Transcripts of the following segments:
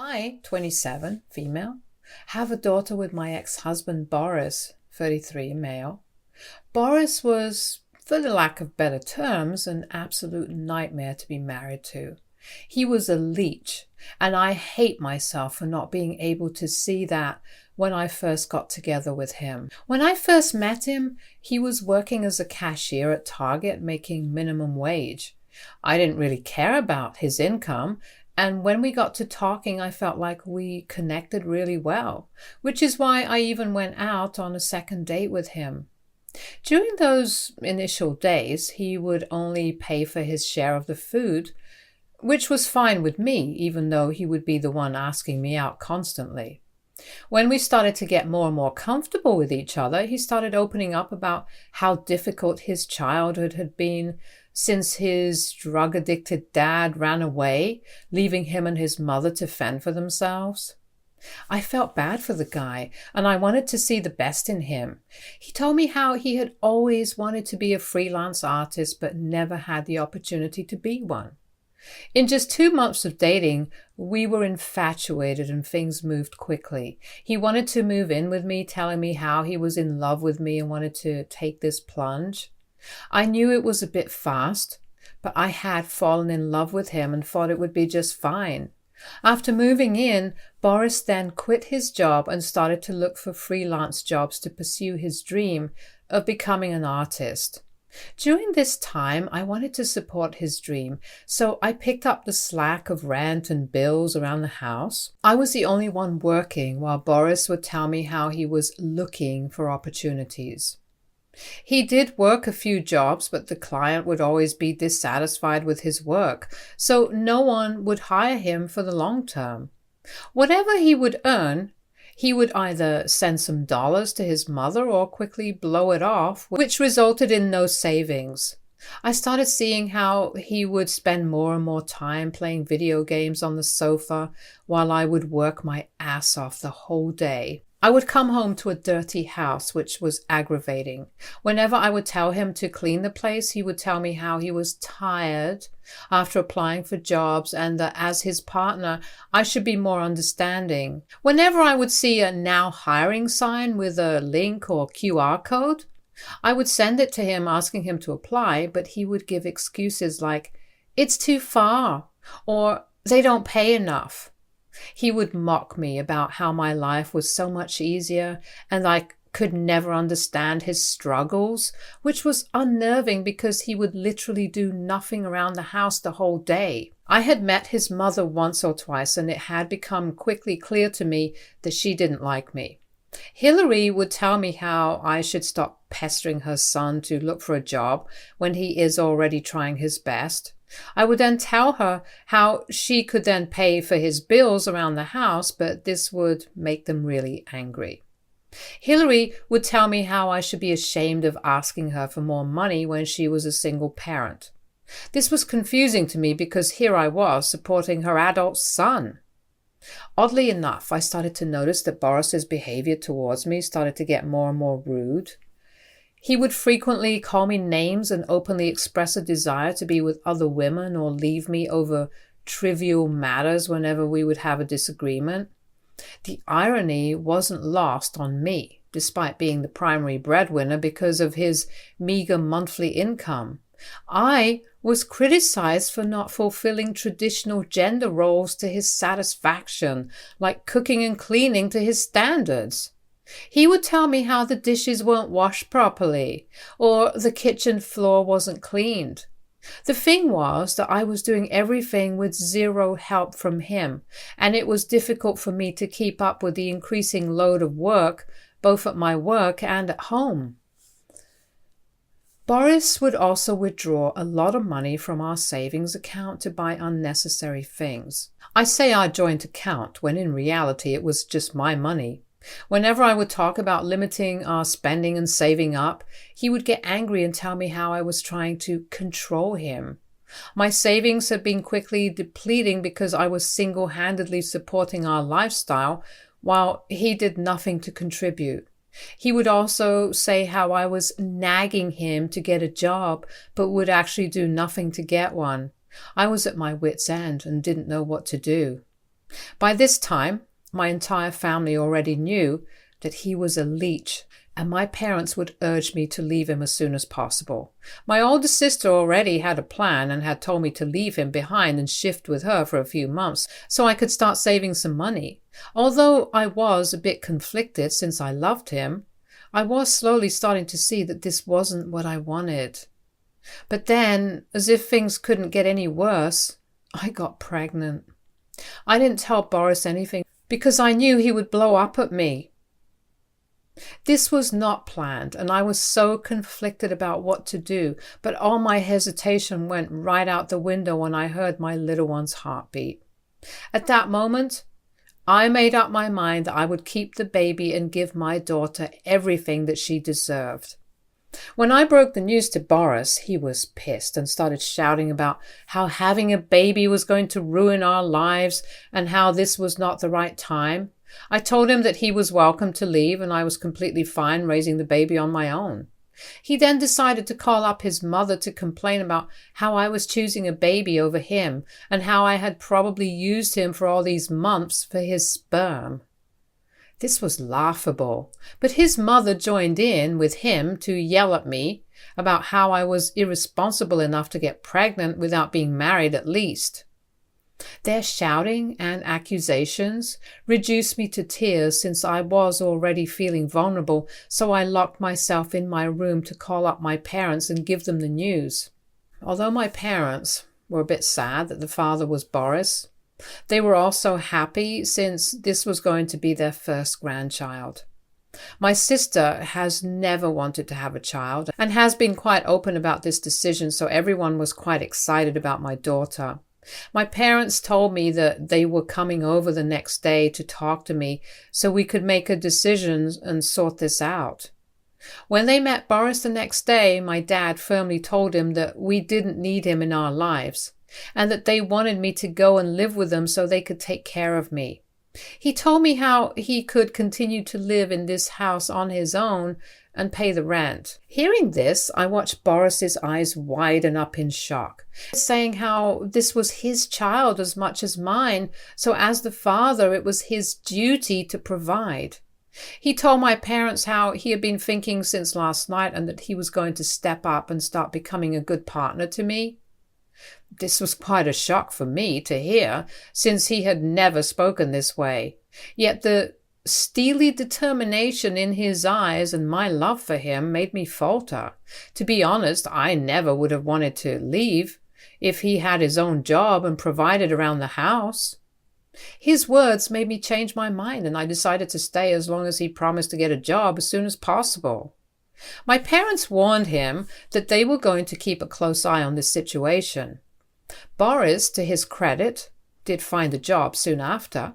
I, 27, female, have a daughter with my ex-husband Boris, 33, male. Boris was, for the lack of better terms, an absolute nightmare to be married to. He was a leech, and I hate myself for not being able to see that when I first got together with him. When I first met him, he was working as a cashier at Target making minimum wage. I didn't really care about his income, and when we got to talking, I felt like we connected really well, which is why I even went out on a second date with him. During those initial days, he would only pay for his share of the food, which was fine with me, even though he would be the one asking me out constantly. When we started to get more and more comfortable with each other, he started opening up about how difficult his childhood had been since his drug-addicted dad ran away, leaving him and his mother to fend for themselves. I felt bad for the guy, and I wanted to see the best in him. He told me how he had always wanted to be a freelance artist but never had the opportunity to be one. In just 2 months of dating, we were infatuated and things moved quickly. He wanted to move in with me, telling me how he was in love with me and wanted to take this plunge. I knew it was a bit fast, but I had fallen in love with him and thought it would be just fine. After moving in, Boris then quit his job and started to look for freelance jobs to pursue his dream of becoming an artist. During this time, I wanted to support his dream, so I picked up the slack of rent and bills around the house. I was the only one working, while Boris would tell me how he was looking for opportunities. He did work a few jobs, but the client would always be dissatisfied with his work, so no one would hire him for the long term. Whatever he would earn, he would either send some dollars to his mother or quickly blow it off, which resulted in no savings. I started seeing how he would spend more and more time playing video games on the sofa while I would work my ass off the whole day. I would come home to a dirty house, which was aggravating. Whenever I would tell him to clean the place, he would tell me how he was tired after applying for jobs and that as his partner, I should be more understanding. Whenever I would see a now hiring sign with a link or QR code, I would send it to him asking him to apply, but he would give excuses like, "It's too far," or "They don't pay enough." He would mock me about how my life was so much easier and I could never understand his struggles, which was unnerving because he would literally do nothing around the house the whole day. I had met his mother once or twice and it had become quickly clear to me that she didn't like me. Hillary would tell me how I should stop pestering her son to look for a job when he is already trying his best. I would then tell her how she could then pay for his bills around the house, but this would make them really angry. Hillary would tell me how I should be ashamed of asking her for more money when she was a single parent. This was confusing to me because here I was supporting her adult son. Oddly enough, I started to notice that Boris's behavior towards me started to get more and more rude. He would frequently call me names and openly express a desire to be with other women or leave me over trivial matters whenever we would have a disagreement. The irony wasn't lost on me, despite being the primary breadwinner because of his meager monthly income. I was criticized for not fulfilling traditional gender roles to his satisfaction, like cooking and cleaning to his standards. He would tell me how the dishes weren't washed properly, or the kitchen floor wasn't cleaned. The thing was that I was doing everything with zero help from him, and it was difficult for me to keep up with the increasing load of work, both at my work and at home. Boris would also withdraw a lot of money from our savings account to buy unnecessary things. I say our joint account, when in reality it was just my money. Whenever I would talk about limiting our spending and saving up, he would get angry and tell me how I was trying to control him. My savings had been quickly depleting because I was single-handedly supporting our lifestyle while he did nothing to contribute. He would also say how I was nagging him to get a job, but would actually do nothing to get one. I was at my wit's end and didn't know what to do. By this time, my entire family already knew that he was a leech, and my parents would urge me to leave him as soon as possible. My older sister already had a plan and had told me to leave him behind and shift with her for a few months so I could start saving some money. Although I was a bit conflicted since I loved him, I was slowly starting to see that this wasn't what I wanted. But then, as if things couldn't get any worse, I got pregnant. I didn't tell Boris anything because I knew he would blow up at me. This was not planned, and I was so conflicted about what to do, but all my hesitation went right out the window when I heard my little one's heartbeat. At that moment, I made up my mind that I would keep the baby and give my daughter everything that she deserved. When I broke the news to Boris, he was pissed and started shouting about how having a baby was going to ruin our lives and how this was not the right time. I told him that he was welcome to leave and I was completely fine raising the baby on my own. He then decided to call up his mother to complain about how I was choosing a baby over him and how I had probably used him for all these months for his sperm. This was laughable, but his mother joined in with him to yell at me about how I was irresponsible enough to get pregnant without being married at least. Their shouting and accusations reduced me to tears since I was already feeling vulnerable, so I locked myself in my room to call up my parents and give them the news. Although my parents were a bit sad that the father was Boris, they were also happy since this was going to be their first grandchild. My sister has never wanted to have a child and has been quite open about this decision, so everyone was quite excited about my daughter. My parents told me that they were coming over the next day to talk to me so we could make a decision and sort this out. When they met Boris the next day, my dad firmly told him that we didn't need him in our lives and that they wanted me to go and live with them so they could take care of me. He told me how he could continue to live in this house on his own and pay the rent. Hearing this, I watched Boris's eyes widen up in shock, saying how this was his child as much as mine, so as the father, it was his duty to provide. He told my parents how he had been thinking since last night and that he was going to step up and start becoming a good partner to me. This was quite a shock for me to hear, since he had never spoken this way. Yet the steely determination in his eyes and my love for him made me falter. To be honest, I never would have wanted to leave if he had his own job and provided around the house. His words made me change my mind, and I decided to stay as long as he promised to get a job as soon as possible. My parents warned him that they were going to keep a close eye on this situation. Boris, to his credit, did find a job soon after,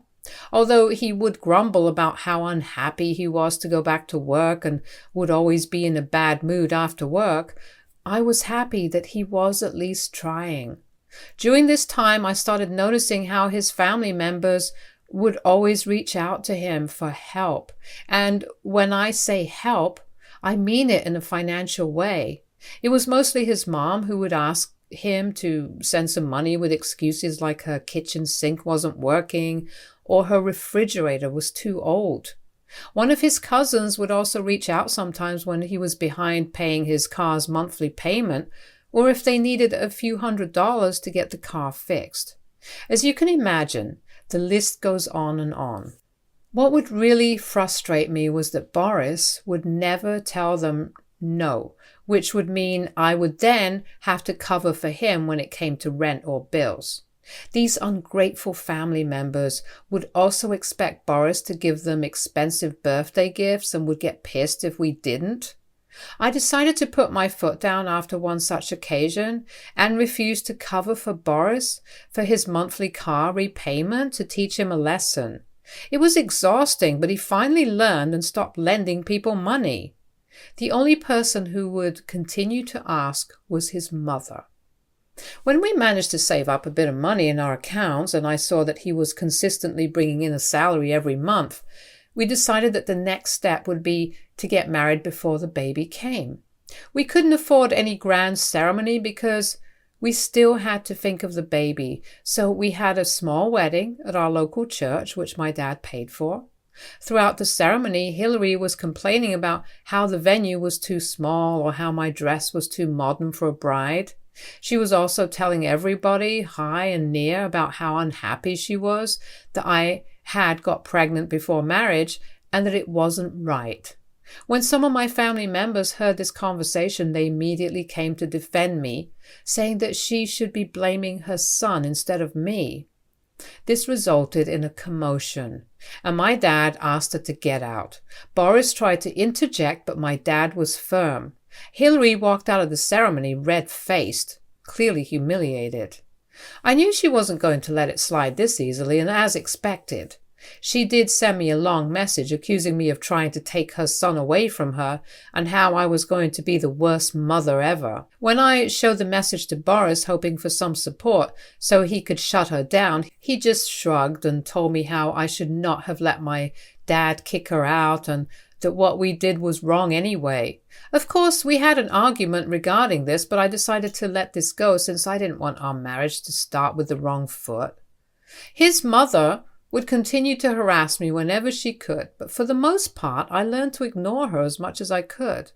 although he would grumble about how unhappy he was to go back to work and would always be in a bad mood after work. I was happy that he was at least trying. During this time, I started noticing how his family members would always reach out to him for help. And when I say help, I mean it in a financial way. It was mostly his mom who would ask him to send some money with excuses like her kitchen sink wasn't working or her refrigerator was too old. One of his cousins would also reach out sometimes when he was behind paying his car's monthly payment, or if they needed a few $100s to get the car fixed. As you can imagine, the list goes on and on. What would really frustrate me was that Boris would never tell them no, which would mean I would then have to cover for him when it came to rent or bills. These ungrateful family members would also expect Boris to give them expensive birthday gifts and would get pissed if we didn't. I decided to put my foot down after one such occasion and refused to cover for Boris for his monthly car repayment to teach him a lesson. It was exhausting, but he finally learned and stopped lending people money. The only person who would continue to ask was his mother. When we managed to save up a bit of money in our accounts and I saw that he was consistently bringing in a salary every month, we decided that the next step would be to get married before the baby came. We couldn't afford any grand ceremony because we still had to think of the baby, so we had a small wedding at our local church, which my dad paid for. Throughout the ceremony, Hillary was complaining about how the venue was too small or how my dress was too modern for a bride. She was also telling everybody, high and near, about how unhappy she was that I had got pregnant before marriage and that it wasn't right. When some of my family members heard this conversation, they immediately came to defend me, saying that she should be blaming her son instead of me. This resulted in a commotion, and my dad asked her to get out. Boris tried to interject, but my dad was firm. Hillary walked out of the ceremony red-faced, clearly humiliated. I knew she wasn't going to let it slide this easily, and as expected, she did send me a long message accusing me of trying to take her son away from her and how I was going to be the worst mother ever. When I showed the message to Boris, hoping for some support so he could shut her down, he just shrugged and told me how I should not have let my dad kick her out and that what we did was wrong anyway. Of course, we had an argument regarding this, but I decided to let this go since I didn't want our marriage to start with the wrong foot. His mother would continue to harass me whenever she could, but for the most part, I learned to ignore her as much as I could.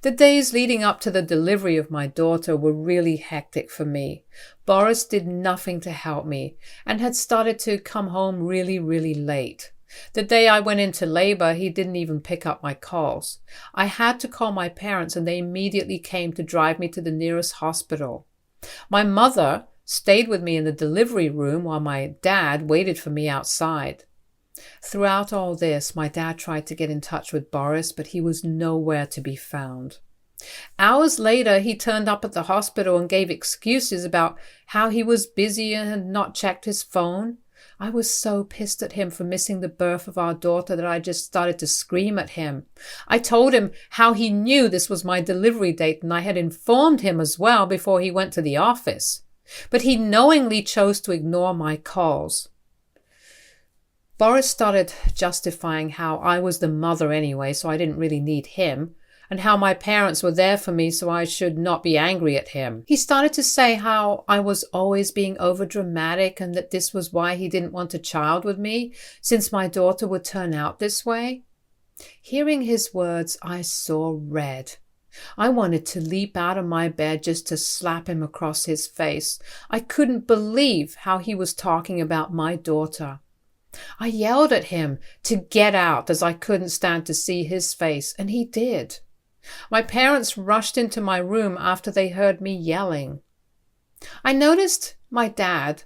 The days leading up to the delivery of my daughter were really hectic for me. Boris did nothing to help me and had started to come home really, really late. The day I went into labor, he didn't even pick up my calls. I had to call my parents and they immediately came to drive me to the nearest hospital. My mother stayed with me in the delivery room while my dad waited for me outside. Throughout all this, my dad tried to get in touch with Boris, but he was nowhere to be found. Hours later, he turned up at the hospital and gave excuses about how he was busy and had not checked his phone. I was so pissed at him for missing the birth of our daughter that I just started to scream at him. I told him how he knew this was my delivery date and I had informed him as well before he went to the office. But he knowingly chose to ignore my calls. Boris started justifying how I was the mother anyway, so I didn't really need him, and how my parents were there for me, so I should not be angry at him. He started to say how I was always being overdramatic and that this was why he didn't want a child with me, since my daughter would turn out this way. Hearing his words, I saw red. I wanted to leap out of my bed just to slap him across his face. I couldn't believe how he was talking about my daughter. I yelled at him to get out as I couldn't stand to see his face, and he did. My parents rushed into my room after they heard me yelling. I noticed my dad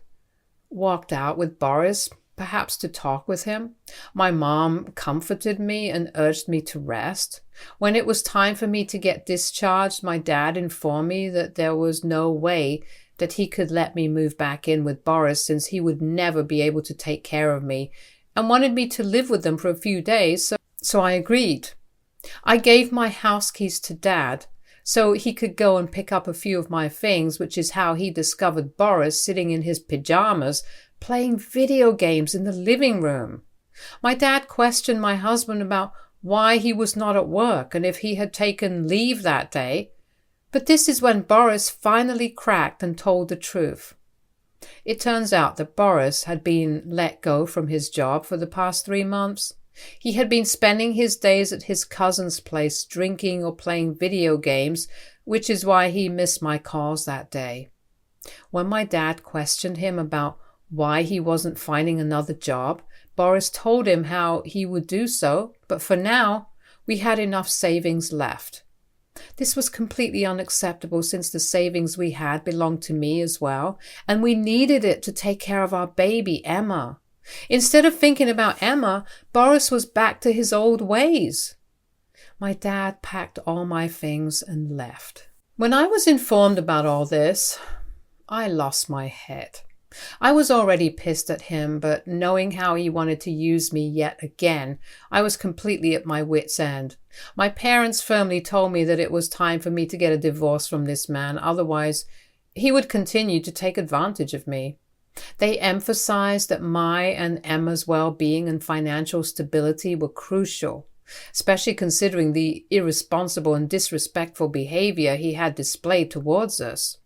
walked out with Boris, perhaps to talk with him. My mom comforted me and urged me to rest. When it was time for me to get discharged, my dad informed me that there was no way that he could let me move back in with Boris since he would never be able to take care of me and wanted me to live with them for a few days, so I agreed. I gave my house keys to Dad so he could go and pick up a few of my things, which is how he discovered Boris sitting in his pajamas playing video games in the living room. My dad questioned my husband about why he was not at work and if he had taken leave that day, but this is when Boris finally cracked and told the truth. It turns out that Boris had been let go from his job for the past 3 months. He had been spending his days at his cousin's place drinking or playing video games, which is why he missed my calls that day. When my dad questioned him about why he wasn't finding another job, Boris told him how he would do so, but for now, we had enough savings left. This was completely unacceptable since the savings we had belonged to me as well, and we needed it to take care of our baby, Emma. Instead of thinking about Emma, Boris was back to his old ways. My dad packed all my things and left. When I was informed about all this, I lost my head. I was already pissed at him, but knowing how he wanted to use me yet again, I was completely at my wit's end. My parents firmly told me that it was time for me to get a divorce from this man, otherwise he would continue to take advantage of me. They emphasized that my and Emma's well-being and financial stability were crucial, especially considering the irresponsible and disrespectful behavior he had displayed towards us.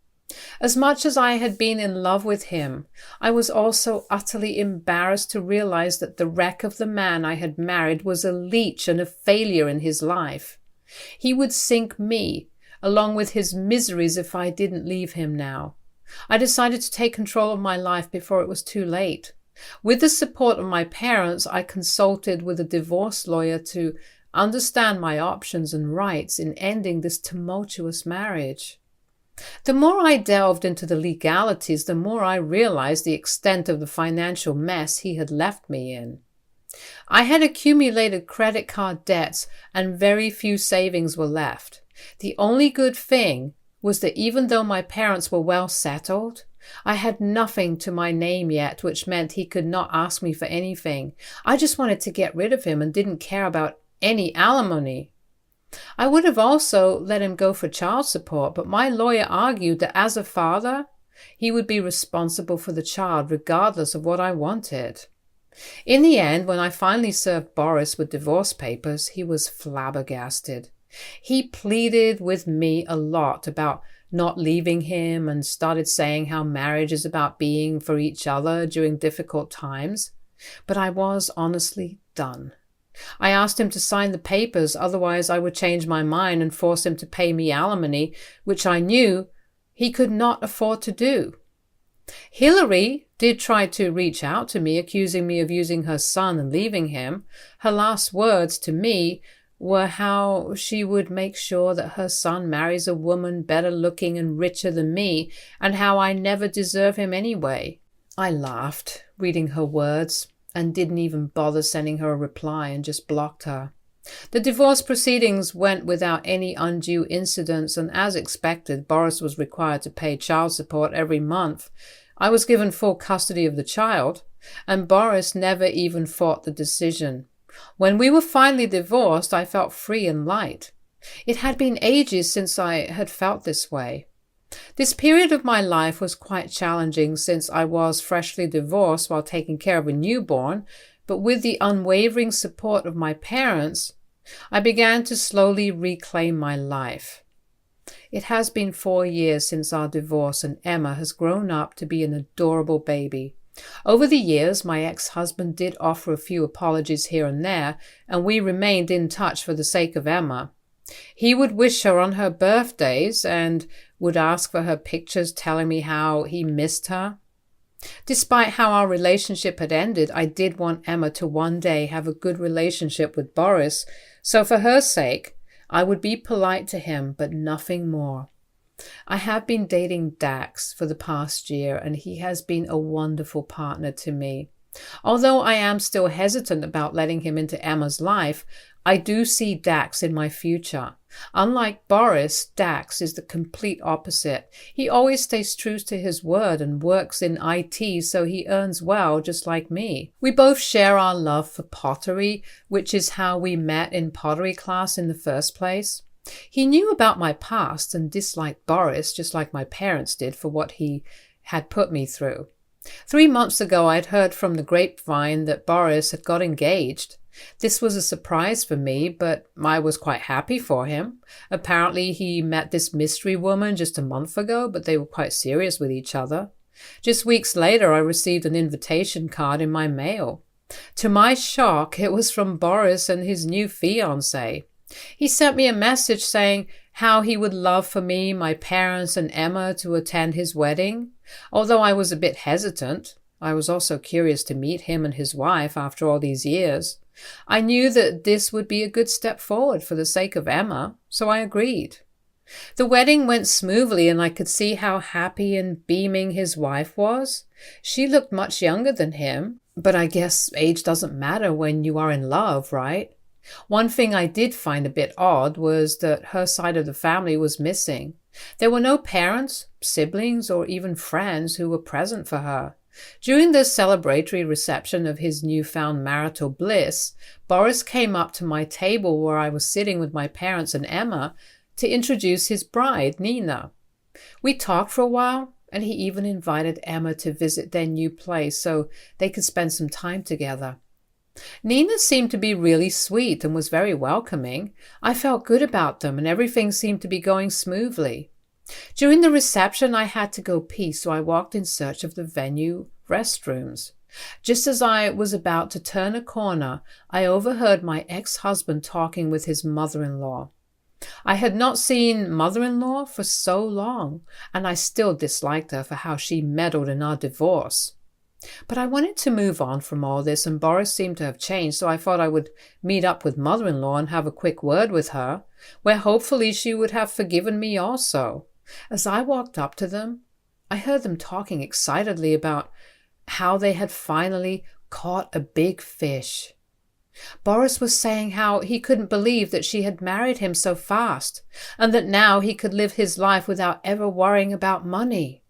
As much as I had been in love with him, I was also utterly embarrassed to realize that the wreck of the man I had married was a leech and a failure in his life. He would sink me, along with his miseries, if I didn't leave him now. I decided to take control of my life before it was too late. With the support of my parents, I consulted with a divorce lawyer to understand my options and rights in ending this tumultuous marriage. The more I delved into the legalities, the more I realized the extent of the financial mess he had left me in. I had accumulated credit card debts and very few savings were left. The only good thing was that even though my parents were well settled, I had nothing to my name yet, which meant he could not ask me for anything. I just wanted to get rid of him and didn't care about any alimony. I would have also let him go for child support, but my lawyer argued that as a father, he would be responsible for the child regardless of what I wanted. In the end, when I finally served Boris with divorce papers, he was flabbergasted. He pleaded with me a lot about not leaving him and started saying how marriage is about being for each other during difficult times. But I was honestly done. I asked him to sign the papers, otherwise I would change my mind and force him to pay me alimony, which I knew he could not afford to do. Hillary did try to reach out to me, accusing me of using her son and leaving him. Her last words to me were how she would make sure that her son marries a woman better looking and richer than me, and how I never deserve him anyway. I laughed, reading her words, and didn't even bother sending her a reply and just blocked her. The divorce proceedings went without any undue incidents, and as expected, Boris was required to pay child support every month. I was given full custody of the child, and Boris never even fought the decision. When we were finally divorced, I felt free and light. It had been ages since I had felt this way. This period of my life was quite challenging since I was freshly divorced while taking care of a newborn, but with the unwavering support of my parents, I began to slowly reclaim my life. It has been 4 years since our divorce, and Emma has grown up to be an adorable baby. Over the years, my ex-husband did offer a few apologies here and there, and we remained in touch for the sake of Emma. He would wish her on her birthdays and would ask for her pictures telling me how he missed her. Despite how our relationship had ended, I did want Emma to one day have a good relationship with Boris, so for her sake, I would be polite to him, but nothing more. I have been dating Dax for the past year, and he has been a wonderful partner to me. Although I am still hesitant about letting him into Emma's life, I do see Dax in my future. Unlike Boris, Dax is the complete opposite. He always stays true to his word and works in IT, so he earns well just like me. We both share our love for pottery, which is how we met in pottery class in the first place. He knew about my past and disliked Boris just like my parents did for what he had put me through. 3 months ago, I'd heard from the grapevine that Boris had got engaged. This was a surprise for me, but I was quite happy for him. Apparently, he met this mystery woman just a month ago, but they were quite serious with each other. Just weeks later, I received an invitation card in my mail. To my shock, it was from Boris and his new fiancée. He sent me a message saying how he would love for me, my parents, and Emma to attend his wedding. Although I was a bit hesitant, I was also curious to meet him and his wife after all these years. I knew that this would be a good step forward for the sake of Emma, so I agreed. The wedding went smoothly, and I could see how happy and beaming his wife was. She looked much younger than him, but I guess age doesn't matter when you are in love, right? One thing I did find a bit odd was that her side of the family was missing. There were no parents, siblings, or even friends who were present for her. During the celebratory reception of his newfound marital bliss, Boris came up to my table where I was sitting with my parents and Emma to introduce his bride, Nina. We talked for a while, and he even invited Emma to visit their new place so they could spend some time together. Nina seemed to be really sweet and was very welcoming. I felt good about them, and everything seemed to be going smoothly. During the reception, I had to go pee, so I walked in search of the venue restrooms. Just as I was about to turn a corner, I overheard my ex-husband talking with his mother-in-law. I had not seen mother-in-law for so long, and I still disliked her for how she meddled in our divorce. But I wanted to move on from all this, and Boris seemed to have changed, so I thought I would meet up with mother-in-law and have a quick word with her, where hopefully she would have forgiven me also. As I walked up to them, I heard them talking excitedly about how they had finally caught a big fish. Boris was saying how he couldn't believe that she had married him so fast, and that now he could live his life without ever worrying about money.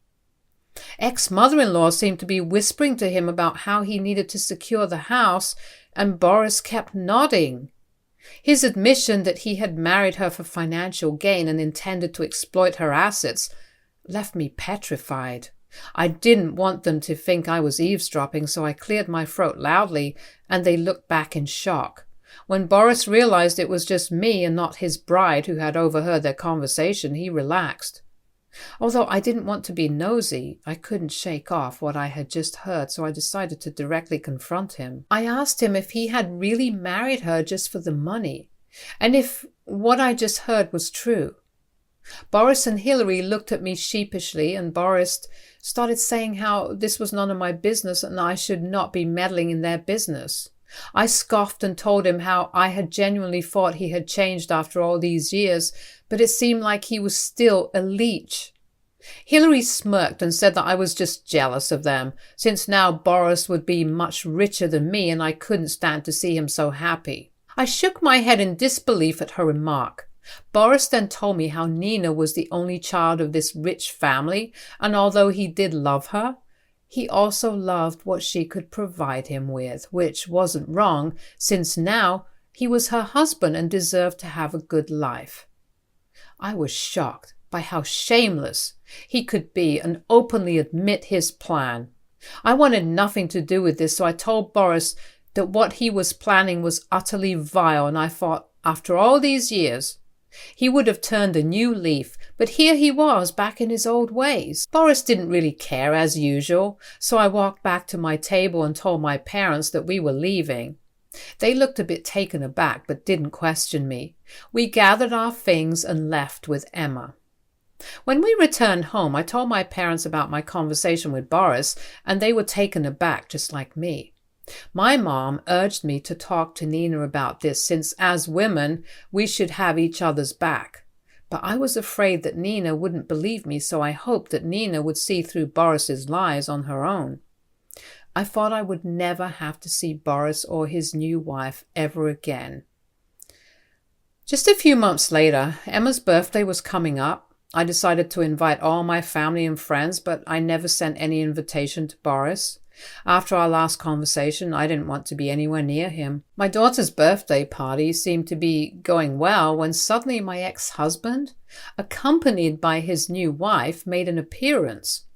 Ex-mother-in-law seemed to be whispering to him about how he needed to secure the house, and Boris kept nodding. His admission that he had married her for financial gain and intended to exploit her assets left me petrified. I didn't want them to think I was eavesdropping, so I cleared my throat loudly, and they looked back in shock. When Boris realized it was just me and not his bride who had overheard their conversation, he relaxed. Although I didn't want to be nosy, I couldn't shake off what I had just heard, so I decided to directly confront him. I asked him if he had really married her just for the money, and if what I just heard was true. Boris and Hillary looked at me sheepishly, and Boris started saying how this was none of my business and I should not be meddling in their business. I scoffed and told him how I had genuinely thought he had changed after all these years, but it seemed like he was still a leech. Hillary smirked and said that I was just jealous of them, since now Boris would be much richer than me and I couldn't stand to see him so happy. I shook my head in disbelief at her remark. Boris then told me how Nina was the only child of this rich family, and although he did love her, he also loved what she could provide him with, which wasn't wrong, since now he was her husband and deserved to have a good life. I was shocked by how shameless he could be and openly admit his plan. I wanted nothing to do with this, so I told Boris that what he was planning was utterly vile, and I thought, after all these years, he would have turned a new leaf, but here he was back in his old ways. Boris didn't really care as usual, so I walked back to my table and told my parents that we were leaving. They looked a bit taken aback but didn't question me. We gathered our things and left with Emma. When we returned home, I told my parents about my conversation with Boris, and they were taken aback just like me. My mom urged me to talk to Nina about this, since as women we should have each other's back. But I was afraid that Nina wouldn't believe me, so I hoped that Nina would see through Boris's lies on her own. I thought I would never have to see Boris or his new wife ever again. Just a few months later, Emma's birthday was coming up. I decided to invite all my family and friends, but I never sent any invitation to Boris. After our last conversation, I didn't want to be anywhere near him. My daughter's birthday party seemed to be going well when suddenly my ex-husband, accompanied by his new wife, made an appearance.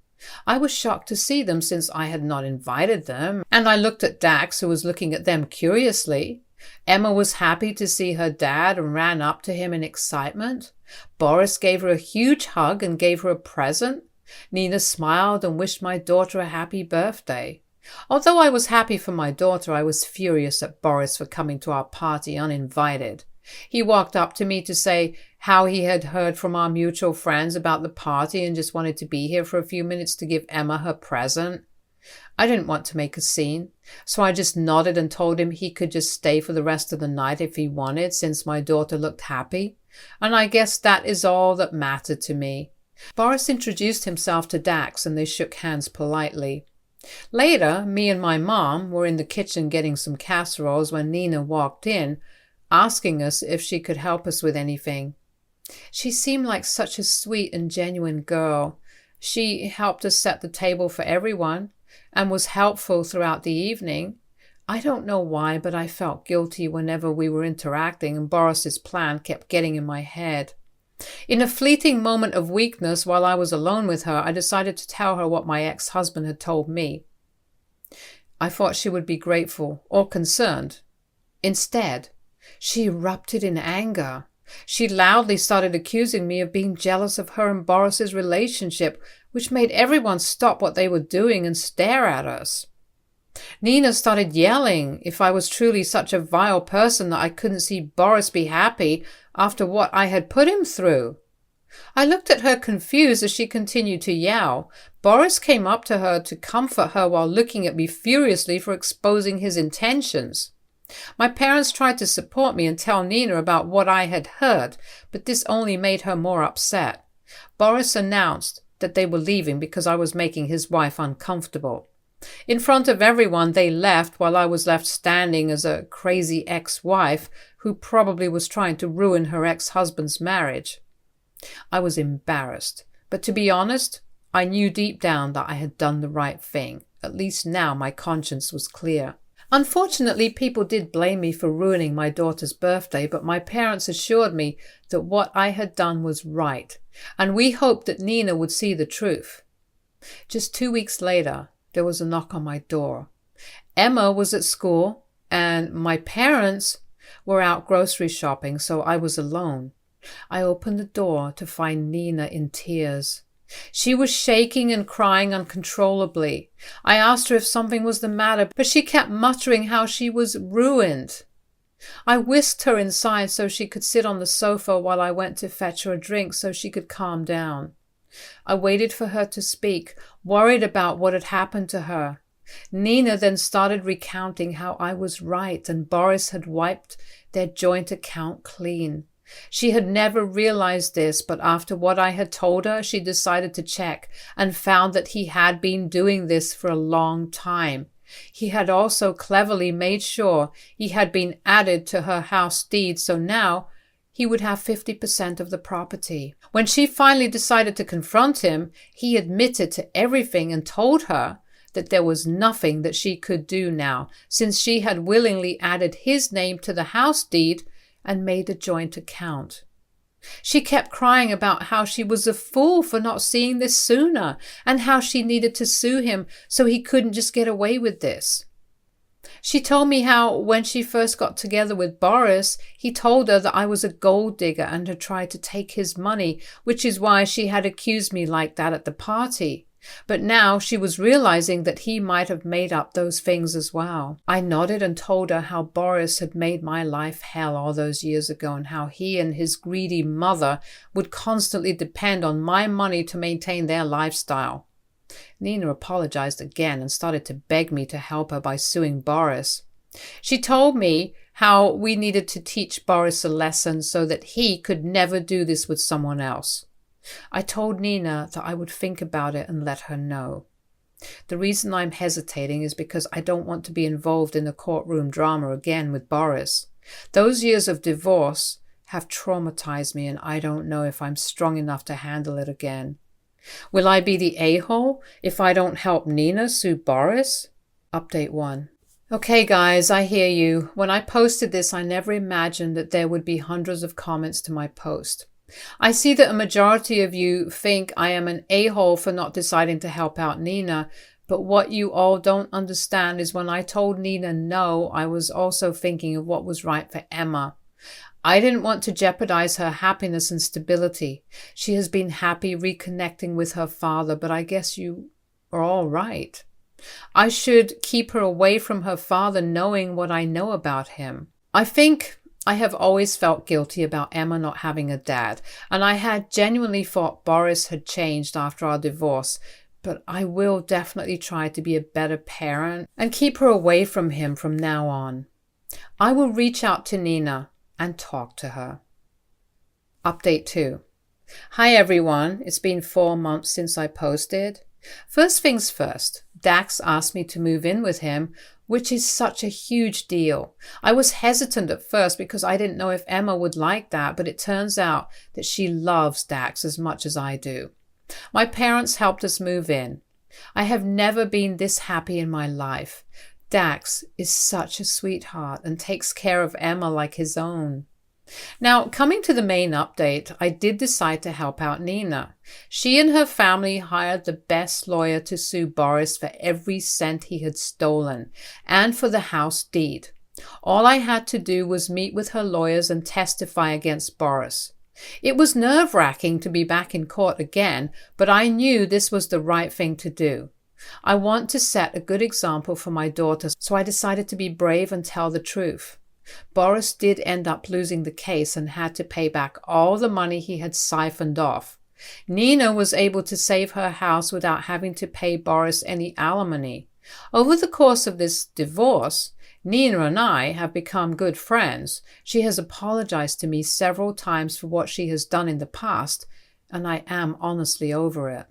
I was shocked to see them since I had not invited them, and I looked at Dax, who was looking at them curiously. Emma was happy to see her dad and ran up to him in excitement. Boris gave her a huge hug and gave her a present. Nina smiled and wished my daughter a happy birthday. Although I was happy for my daughter, I was furious at Boris for coming to our party uninvited. He walked up to me to say how he had heard from our mutual friends about the party and just wanted to be here for a few minutes to give Emma her present. I didn't want to make a scene, so I just nodded and told him he could just stay for the rest of the night if he wanted, since my daughter looked happy, and I guess that is all that mattered to me. Boris introduced himself to Dax and they shook hands politely. Later, me and my mom were in the kitchen getting some casseroles when Nina walked in, asking us if she could help us with anything. She seemed like such a sweet and genuine girl. She helped us set the table for everyone and was helpful throughout the evening. I don't know why, but I felt guilty whenever we were interacting and Boris's plan kept getting in my head. In a fleeting moment of weakness while I was alone with her, I decided to tell her what my ex-husband had told me. I thought she would be grateful or concerned. Instead, she erupted in anger. She loudly started accusing me of being jealous of her and Boris's relationship, which made everyone stop what they were doing and stare at us. Nina started yelling if I was truly such a vile person that I couldn't see Boris be happy after what I had put him through. I looked at her confused as she continued to yell. Boris came up to her to comfort her while looking at me furiously for exposing his intentions. My parents tried to support me and tell Nina about what I had heard, but this only made her more upset. Boris announced that they were leaving because I was making his wife uncomfortable. In front of everyone, they left while I was left standing as a crazy ex-wife who probably was trying to ruin her ex-husband's marriage. I was embarrassed, but to be honest, I knew deep down that I had done the right thing. At least now my conscience was clear. Unfortunately, people did blame me for ruining my daughter's birthday, but my parents assured me that what I had done was right, and we hoped that Nina would see the truth. Just 2 weeks later, there was a knock on my door. Emma was at school, and my parents were out grocery shopping, so I was alone. I opened the door to find Nina in tears. She was shaking and crying uncontrollably. I asked her if something was the matter, but she kept muttering how she was ruined. I whisked her inside so she could sit on the sofa while I went to fetch her a drink so she could calm down. I waited for her to speak, worried about what had happened to her. Nina then started recounting how I was right and Boris had wiped their joint account clean. She had never realized this, but after what I had told her, she decided to check and found that he had been doing this for a long time. He had also cleverly made sure he had been added to her house deed, so now he would have 50% of the property. When she finally decided to confront him, he admitted to everything and told her that there was nothing that she could do now, since she had willingly added his name to the house deed and made a joint account. She kept crying about how she was a fool for not seeing this sooner and how she needed to sue him so he couldn't just get away with this. She told me how when she first got together with Boris, he told her that I was a gold digger and had tried to take his money, which is why she had accused me like that at the party. But now she was realizing that he might have made up those things as well. I nodded and told her how Boris had made my life hell all those years ago and how he and his greedy mother would constantly depend on my money to maintain their lifestyle. Nina apologized again and started to beg me to help her by suing Boris. She told me how we needed to teach Boris a lesson so that he could never do this with someone else. I told Nina that I would think about it and let her know. The reason I'm hesitating is because I don't want to be involved in a courtroom drama again with Boris. Those years of divorce have traumatized me and I don't know if I'm strong enough to handle it again. Will I be the a-hole if I don't help Nina sue Boris? Update 1. Okay guys, I hear you. When I posted this, I never imagined that there would be hundreds of comments to my post. I see that a majority of you think I am an a-hole for not deciding to help out Nina, but what you all don't understand is when I told Nina no, I was also thinking of what was right for Emma. I didn't want to jeopardize her happiness and stability. She has been happy reconnecting with her father, but I guess you are all right. I should keep her away from her father knowing what I know about him. I think I have always felt guilty about Emma not having a dad, and I had genuinely thought Boris had changed after our divorce, but I will definitely try to be a better parent and keep her away from him from now on. I will reach out to Nina and talk to her. Update 2. Hi everyone, it's been 4 months since I posted. First things first, Dax asked me to move in with him, which is such a huge deal. I was hesitant at first because I didn't know if Emma would like that, but it turns out that she loves Dax as much as I do. My parents helped us move in. I have never been this happy in my life. Dax is such a sweetheart and takes care of Emma like his own. Now, coming to the main update, I did decide to help out Nina. She and her family hired the best lawyer to sue Boris for every cent he had stolen and for the house deed. All I had to do was meet with her lawyers and testify against Boris. It was nerve-wracking to be back in court again, but I knew this was the right thing to do. I want to set a good example for my daughter, so I decided to be brave and tell the truth. Boris did end up losing the case and had to pay back all the money he had siphoned off. Nina was able to save her house without having to pay Boris any alimony. Over the course of this divorce, Nina and I have become good friends. She has apologized to me several times for what she has done in the past, and I am honestly over it.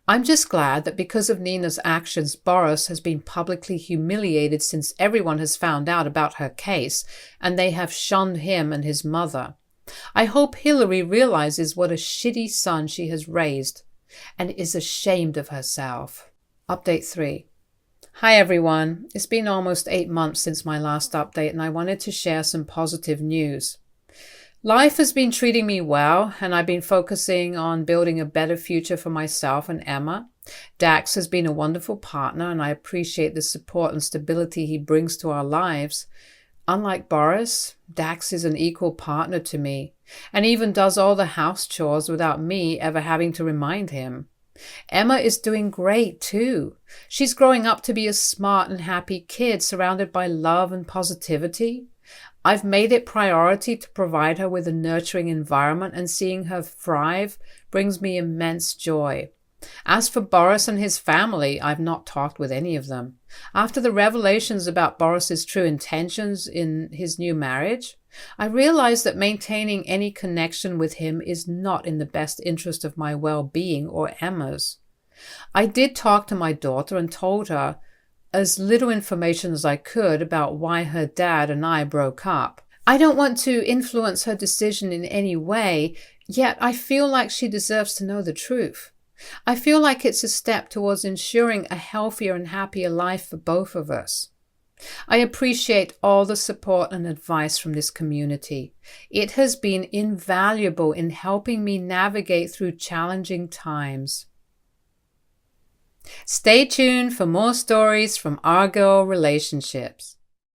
I'm just glad that because of Nina's actions, Boris has been publicly humiliated since everyone has found out about her case, and they have shunned him and his mother. I hope Hillary realizes what a shitty son she has raised and is ashamed of herself. Update 3. Hi everyone. It's been almost 8 months since my last update, and I wanted to share some positive news. Life has been treating me well, and I've been focusing on building a better future for myself and Emma. Dax has been a wonderful partner, and I appreciate the support and stability he brings to our lives. Unlike Boris, Dax is an equal partner to me, and even does all the house chores without me ever having to remind him. Emma is doing great too. She's growing up to be a smart and happy kid surrounded by love and positivity. I've made it priority to provide her with a nurturing environment, and seeing her thrive brings me immense joy. As for Boris and his family, I've not talked with any of them. After the revelations about Boris's true intentions in his new marriage, I realized that maintaining any connection with him is not in the best interest of my well-being or Emma's. I did talk to my daughter and told her as little information as I could about why her dad and I broke up. I don't want to influence her decision in any way, yet I feel like she deserves to know the truth. I feel like it's a step towards ensuring a healthier and happier life for both of us. I appreciate all the support and advice from this community. It has been invaluable in helping me navigate through challenging times. Stay tuned for more stories from our girl relationships.